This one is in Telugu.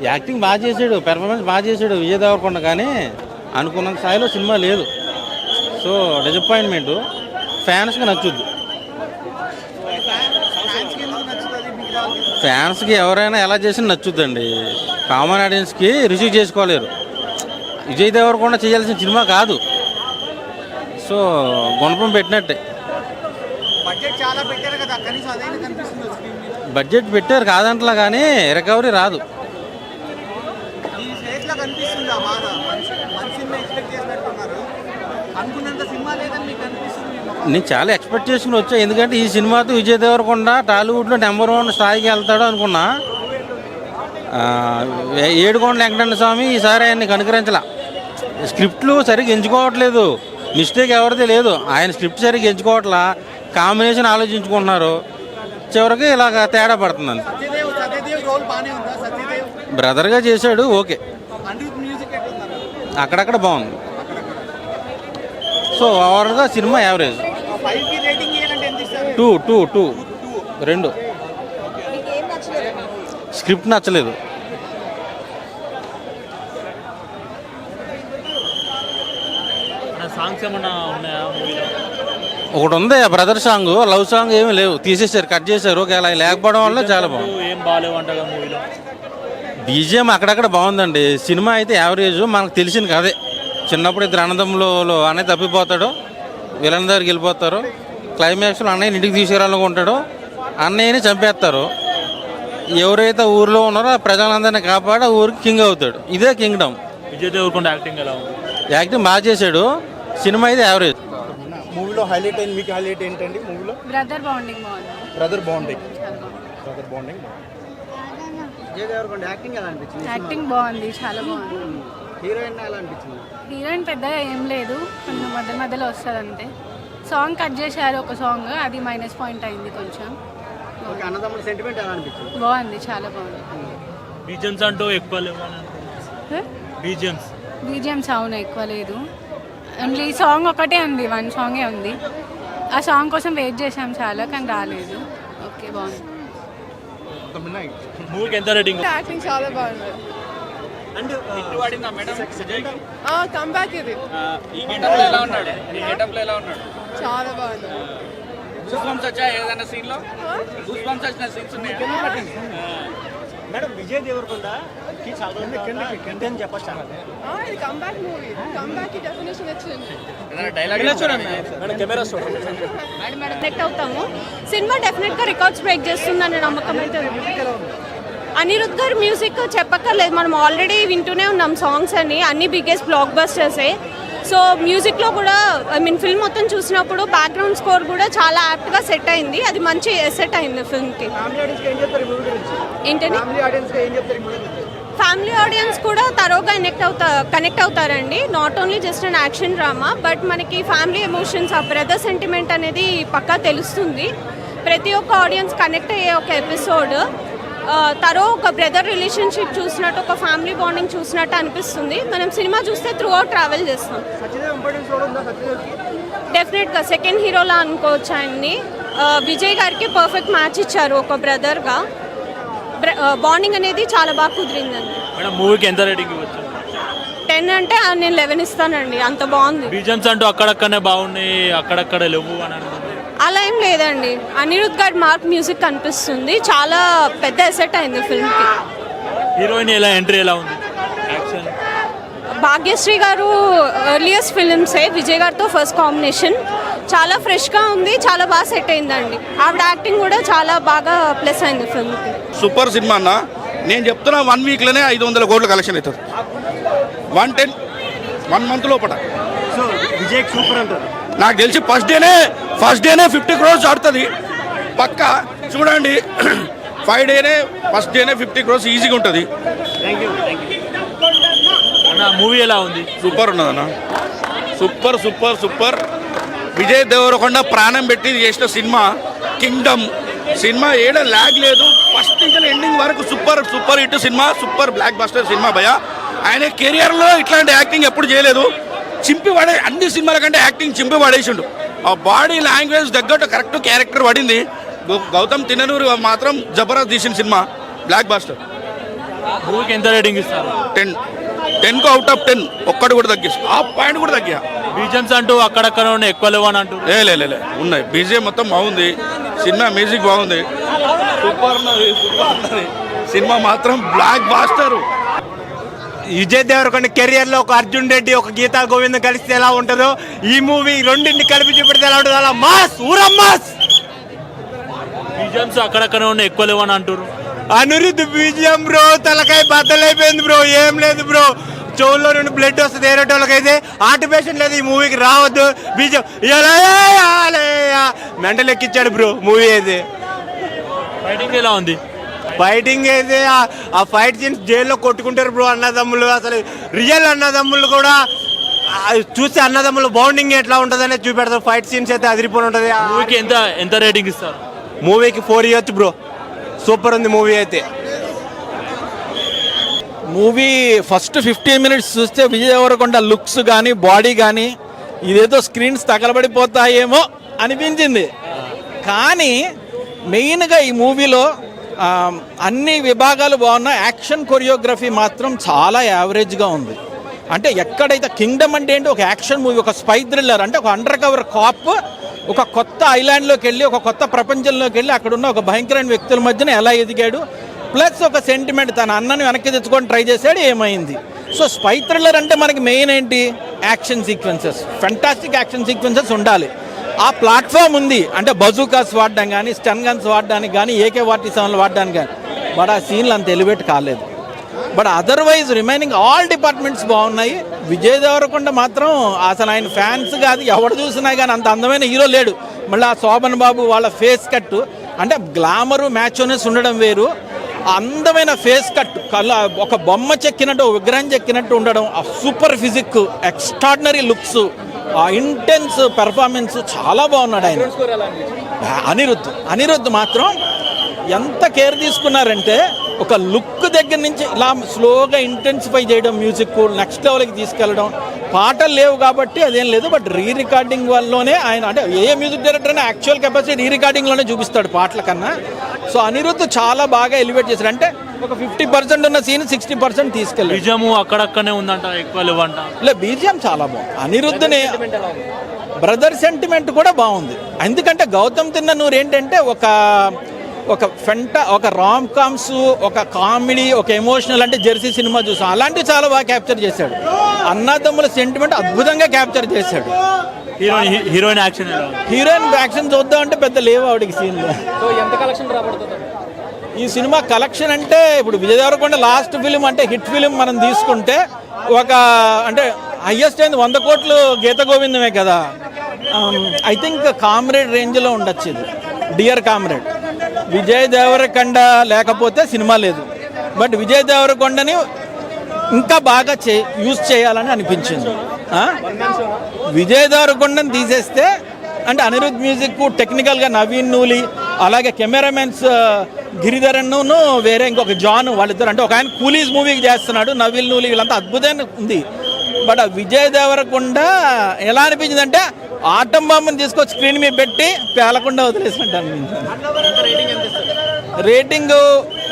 యాక్టింగ్ బాగా చేశాడు, పెర్ఫార్మెన్స్ బాగా చేశాడు విజయ్ దేవరకొండ, కానీ అనుకున్న స్థాయిలో సినిమా లేదు. So disappointment. ఫ్యాన్స్కి నచ్చుద్ది. ఫ్యాన్స్కి ఎవరైనా ఎలా చేసినా నచ్చుద్దండి. కామన్ ఆడియన్స్కి రిసీవ్ చేసుకోలేరు. విజయ్ దేవరకొండ చేయాల్సిన సినిమా కాదు. సో గుణపం పెట్టినట్టే. బడ్జెట్ పెట్టారు కాదంటలా, కానీ రికవరీ రాదు. నేను చాలా ఎక్స్పెక్ట్ చేసుకుని వచ్చా. ఎందుకంటే ఈ సినిమాతో విజయ్ దేవరకొండ టాలీవుడ్లో నెంబర్ 1 స్థాయికి వెళ్తాడు అనుకున్నా. ఏడుకొండల వెంకటరమణ స్వామి ఈసారి ఆయన్ని కనుకరించలా. స్క్రిప్ట్లు సరిగ్గా ఎంచుకోవట్లేదు. మిస్టేక్ ఎవరిది లేదు. ఆయన స్క్రిప్ట్ సరిగ్గా ఎంచుకోవట్లా, కాంబినేషన్ ఆలోచించుకుంటున్నారు. చివరికి ఇలాగ తేడా పడుతుందండి. బ్రదర్గా చేశాడు, ఓకే, అక్కడక్కడ బాగుంది. సో ఓవరాల్గా సినిమా యావరేజ్. 2 2 స్క్రిప్ట్ నచ్చలేదు. ఒకటి ఉంది బ్రదర్ సాంగ్, లవ్ సాంగ్ ఏమీ లేవు, తీసేసారు, కట్ చేశారు. ఒకవేళ లేకపోవడం వల్ల చాలా బాగుంది. బీజిఎం అక్కడక్కడ బాగుందండి. సినిమా అయితే యావరేజ్. మనకు తెలిసింది కదే, చిన్నప్పుడు ఇద్దరు అన్నదమ్ములు అన్నయ్య తప్పిపోతాడు, విలన్ దగ్గరికి వెళ్ళిపోతారు. క్లైమాక్స్లో అన్నయ్యని ఇంటికి తీసుకురావాలనుకుంటాడు, అన్నయ్యని చంపేస్తారు. ఎవరైతే ఊరిలో ఉన్నారో ఆ ప్రజలందరినీ కాపాడి ఊరికి కింగ్ అవుతాడు. ఇదే కింగ్డమ్. విజయ్ దేవరకొండ యాక్టింగ్ ఎలా ఉంది? యాక్టింగ్ బాగా చేశాడు. సినిమా అయితే యావరేజ్. మూవీలో హైలైట్ అయింది, మీకు హైలైట్ ఏంటండి మూవీలో? బ్రదర్ బాండింగ్ బాగుంది. Brother bonding. Vijay Deverakonda acting ఎలా అనిపించింది? యాక్టింగ్ బాగుంది, చాలా బాగుంది. హీరోయిన్ ఎలా అనిపించింది? హీరోయిన్ పెద్దగా ఏం లేదు, కొంచెం మధ్యలో వస్తుంది అంతే. సాంగ్ కట్ చేశారు ఒక సాంగ్, అది -పాయింట్ అయింది కొంచెం. ఓకే, అన్నదమ్ముల సెంటిమెంట్ ఎలా అనిపించింది? బాగుంది, చాలా బాగుంది. బీజిఎమ్స్ అంటూ ఎక్కువ లేవు. బీజిఎమ్స్ అవును ఎక్కువ లేదు. ఓన్లీ సాంగ్ ఒకటే ఉంది, 1 సాంగే ఉంది. ఆ సాంగ్ కోసం వెయిట్ చేసాం చాలా, కానీ రాలేదు. ఓకే, బాగుంది. మూవీకి ఎంత రేటింగ్? యాక్టింగ్ చాలా బాగుంది. అండ్ కంబ్యాక్ ఇది ఈ గెటప్లో ఎలా ఉన్నాడు? చాలా బాగుంది. గూస్ బంప్స్ వచ్చాయి ఏదైనా సీన్ లో? గూస్ బంప్స్ వచ్చిన సీన్స్ ఉన్నాయి. మేడం, విజయ్ దేవరకొండ చెప్పచ్చా? ఇది కంబ్యాక్ మూవీ. కంబ్యాక్ కి డెఫినేషన్ వచ్చింది. కనెక్ట్ అవుతాము. సినిమా డెఫినెట్ గా రికార్డ్స్ బ్రేక్ చేస్తుందని నమ్మకం అయితే. అనిరుద్ధ్ గారి మ్యూజిక్ చెప్పక్కర్లేదు, మనం ఆల్రెడీ వింటూనే ఉన్నాం సాంగ్స్ అన్ని బిగ్గెస్ట్ బ్లాక్ బస్టర్సే. సో మ్యూజిక్లో కూడా ఫిల్మ్ మొత్తం చూసినప్పుడు బ్యాక్గ్రౌండ్ స్కోర్ కూడా చాలా యాప్ట్గా సెట్ అయింది. అది మంచి సెట్ అయింది ఫిల్మ్కి. ఏంటంటే ఫ్యామిలీ ఆడియన్స్ కూడా తరోగా కనెక్ట్ అవుతారండి. Not only just an action drama, but మనకి ఫ్యామిలీ ఎమోషన్స్, ఆ బ్రదర్ సెంటిమెంట్ అనేది పక్కా తెలుస్తుంది. ప్రతి ఒక్క ఆడియన్స్ కనెక్ట్ అయ్యే ఒక ఎపిసోడ్. తరో ఒక బ్రదర్ రిలేషన్షిప్ చూసినట్టు, ఒక ఫ్యామిలీ బాండింగ్ చూసినట్టు అనిపిస్తుంది. మనం సినిమా చూస్తే త్రూ అవుట్ ట్రావెల్ చేస్తాం. డెఫినెట్గా సెకండ్ హీరోలా అనుకోవచ్చు ఆయన్ని. విజయ్ గారికి పర్ఫెక్ట్ మ్యాచ్ ఇచ్చారు ఒక బ్రదర్గా. బాండింగ్ అనేది చాలా బాగా కుదిరిందండి. మూవీకి ఎంత రేటింగ్ ఇవ్వచ్చు? 10 అంటే నేను 11 ఇస్తానండి, అంత బాగుంది. బీజిఎమ్స్ అంటూ అక్కడక్కడనే బాగున్నాయి, అక్కడక్కడ లేవు అని అనుకుంటున్నాను. అలా ఏం లేదండి. అనిరుద్ధ్ గారి మార్క్ మ్యూజిక్ కనిపిస్తుంది. చాలా పెద్ద ఎసెట్ అయింది ఫిల్మ్కి. హీరోయిన్ ఎలా ఎంట్రీ ఎలా ఉంది? యాక్షన్ భాగ్యశ్రీ గారు ఎర్లియస్ట్ ఫిలిమ్సే విజయ్ గారితో ఫస్ట్ కాంబినేషన్. చాలా ఫ్రెష్గా ఉంది, చాలా బాగా సెట్ అయిందండి. ఆవిడ యాక్టింగ్ కూడా చాలా బాగా ప్లస్ అయింది ఫిల్మ్కి. సూపర్ సినిమా అన్న. నేను చెప్తున్నా 1 వీక్లోనే 500 కోట్ల కలెక్షన్ అవుతుంది. 1 మంత్ లోపల. సో విజయ్ సూపర్ అంటారు. నాకు తెలిసి ఫస్ట్ డేనే 50 crores ఆడుతుంది పక్క. చూడండి, ఫస్ట్ డేనే 50 crores ఈజీగా ఉంటుంది. Thank you. అన్న మూవీ ఎలా ఉంది? సూపర్ ఉన్నదన్న. సూపర్. విజయ్ దేవరకొండ ప్రాణం పెట్టి చేసిన సినిమా కింగ్డమ్. సినిమా ఏడ ల్యాగ్ లేదు, ఫస్ట్ నుంచి ఎండింగ్ వరకు super hit cinema. Super block buster cinema భయ. ఆయన కెరియర్లో ఇట్లాంటి యాక్టింగ్ ఎప్పుడు చేయలేదు. అన్ని సినిమాల కంటే యాక్టింగ్ చింపి పడేసిండు. ఆ బాడీ లాంగ్వేజ్ తగ్గట్టు కరెక్ట్ క్యారెక్టర్ పడింది. గౌతమ్ తిన్ననూరు మాత్రం జబర్దస్త్ తీసిన సినిమా, బ్లాక్ బస్టర్. మూవీకి ఎంత రేటింగ్ ఇస్తారు? 10 అవుట్ ఆఫ్ 10 ఒక్కటి కూడా తగ్గిస్తా, ఆ పాయింట్ కూడా తగ్గా. బీజిఎమ్స్ అంటూ అక్కడక్కడ ఉన్నాయి, ఎక్కువ లేవు అని అంటూ. లే ఉన్నాయి. బీజిఎం మొత్తం బాగుంది, సినిమా మ్యూజిక్ బాగుంది, సూపర్ ఉన్నది. సినిమా మాత్రం blockbuster. Vijay Deverakonda career లో ఒక అర్జున్ రెడ్డి, ఒక గీతా గోవింద్ కలిస్తే ఎలా ఉంటుందో ఈ మూవీ రెండింటిని కలిపి చూపెడితే ఎలా ఉంటుందో అలా మాస్ ఊరమ్మాస్. బీజిఎమ్స్ అక్కడక్కడ ఉన్నాయి, ఎక్కువ లేవు అని అంటారు. అనిరుద్ధ్ బీజిఎం బ్రో తలకాయ బద్దలైపోయింది బ్రో. ఏం లేదు బ్రో, చెవుల్లో నుండి బ్లడ్ వస్తుంది. ఏరేటోళ్ళకైతే ఆర్టిఫిషియల్ లేదు, ఈ మూవీకి రావద్దు. బీజిఎం మెంటల్ ఎక్కిచ్చాడు బ్రో మూవీ అయితే. ఫైటింగ్ ఎలా ఉంది? ఫైటింగ్ అయితే ఆ ఫైట్ సీన్స్ జైల్లో కొట్టుకుంటారు బ్రో అన్నదమ్ములు. అసలు రియల్ అన్నదమ్ములు కూడా చూస్తే అన్నదమ్ములు బాండింగ్ ఎట్లా ఉంటుందనే చూపెడతారు. ఫైట్ సీన్స్ అయితే అదిరిపోయి ఉంటుంది. మూవీకి ఎంత రేటింగ్ ఇస్తారు? మూవీకి 4 ఇవ్వచ్చు బ్రో, సూపర్ ఉంది మూవీ అయితే. మూవీ ఫస్ట్ 15 మినిట్స్ చూస్తే విజయ్ దేవరకొండ లుక్స్ కానీ బాడీ కానీ ఇదేదో స్క్రీన్స్ తగలబడిపోతాయేమో అనిపించింది. కానీ మెయిన్గా ఈ మూవీలో అన్ని విభాగాలు బాగున్నా, యాక్షన్ కొరియోగ్రఫీ మాత్రం చాలా యావరేజ్గా ఉంది. అంటే ఎక్కడైతే కింగ్డమ్ అంటే ఏంటి, ఒక యాక్షన్ మూవీ, ఒక స్పై థ్రిల్లర్, అంటే ఒక అండర్ కవర్ కాప్ ఒక కొత్త ఐలాండ్లోకి వెళ్ళి, ఒక కొత్త ప్రపంచంలోకి వెళ్ళి అక్కడున్న ఒక భయంకరమైన వ్యక్తుల మధ్యన ఎలా ఎదిగాడు, ప్లస్ ఒక సెంటిమెంట్, తన అన్నని వెనక్కి తెచ్చుకొని ట్రై చేశాడు, ఏమైంది. సో స్పై థ్రిల్లర్ అంటే మనకి మెయిన్ ఏంటి, action sequences, fantastic action sequences ఉండాలి. ఆ ప్లాట్ఫామ్ ఉంది, అంటే బజూకాస్ వాడడం కానీ, స్టన్ గన్స్ వాడడానికి కానీ, AK-47 వాడడానికి కానీ. బట్ ఆ సీన్లు అంత ఎలివేట్ కాలేదు. But otherwise remaining all departments బాగున్నాయి. విజయ్ దేవరకొండ మాత్రం అసలు ఆయన ఫ్యాన్స్ కాదు, ఎవరు చూసినా కానీ అంత అందమైన హీరో లేడు. మళ్ళీ ఆ శోభన్ బాబు వాళ్ళ ఫేస్ కట్, అంటే గ్లామరు మ్యాచోనెస్ ఉండడం వేరు, అందమైన ఫేస్ కట్, ఒక బొమ్మ చెక్కినట్టు, విగ్రహం చెక్కినట్టు ఉండడం, ఆ సూపర్ ఫిజిక్, ఎక్స్ట్రాడినరీ లుక్స్, ఆ ఇంటెన్స్ పెర్ఫార్మెన్స్, చాలా బాగున్నాడు ఆయన. అనిరుద్ధ్ మాత్రం ఎంత కేర్ తీసుకున్నారంటే, ఒక లుక్ దగ్గర నుంచి ఇలా స్లోగా ఇంటెన్సిఫై చేయడం, మ్యూజిక్ నెక్స్ట్ లెవెల్కి తీసుకెళ్ళడం. పాటలు లేవు కాబట్టి అదేం లేదు, బట్ రీ రికార్డింగ్ వల్లనే ఆయన, అంటే ఏ మ్యూజిక్ డైరెక్టర్ అయినా యాక్చువల్ కెపాసిటీ రీ రికార్డింగ్లోనే చూపిస్తాడు పాటల కన్నా. సో అనిరుద్ధ్ చాలా బాగా ఎలివేట్ చేశాడు. అంటే ఒక 50% ఉన్న సీన్ 60% తీసుకెళ్ళాడు. బీజిఎం అక్కడక్కడనే ఉందంట, ఎక్కువ లేవంట. బీజిఎం చాలా బాగుంది. అనిరుద్ధ్ని బ్రదర్ సెంటిమెంట్ కూడా బాగుంది. ఎందుకంటే గౌతమ్ తిన్ననూరు ఏంటంటే ఒక రామ్ కామ్స్, ఒక కామెడీ, ఒక ఎమోషనల్, అంటే జెర్సీ సినిమా చూసాం, అలాంటివి చాలా బాగా క్యాప్చర్ చేశాడు. అన్నదమ్ముల సెంటిమెంట్ అద్భుతంగా క్యాప్చర్ చేశాడు. హీరోయిన్ యాక్షన్ చూద్దాం అంటే పెద్ద లేవు ఆవిడకి సీన్లో. ఈ సినిమా కలెక్షన్ అంటే ఇప్పుడు విజయ్ దేవరకొండ లాస్ట్ ఫిలిం అంటే హిట్ ఫిలిం మనం తీసుకుంటే అంటే హైయెస్ట్ అయింది 100 కోట్లు గీత గోవిందమే కదా. ఐ థింక్ కామ్రేడ్ రేంజ్లో ఉండొచ్చు ఇది, డియర్ కామ్రేడ్. విజయ్ దేవరకొండ లేకపోతే సినిమా లేదు. బట్ విజయ్ దేవరకొండని ఇంకా బాగా యూజ్ చేయాలని అనిపించింది. విజయ్ దేవరకొండని తీసేస్తే అంటే అనిరుద్ధ్ మ్యూజిక్, టెక్నికల్గా నవీన్ నూలి, అలాగే కెమెరామెన్స్ గిరిధరన్ను వేరే ఇంకొక జాన్, వాళ్ళిద్దరు, అంటే ఒక ఆయన కూలీస్ మూవీకి చేస్తున్నాడు, నవీన్ నూలి, వీళ్ళంతా అద్భుతంగా ఉంది. బట్ విజయ్ దేవరకొండ ఎలా అనిపించింది అంటే ఆటం బాంబుని తీసుకొచ్చి స్క్రీన్ మీద పెట్టి పేలకుండా వదిలేసినట్టు అనిపించింది. రేటింగ్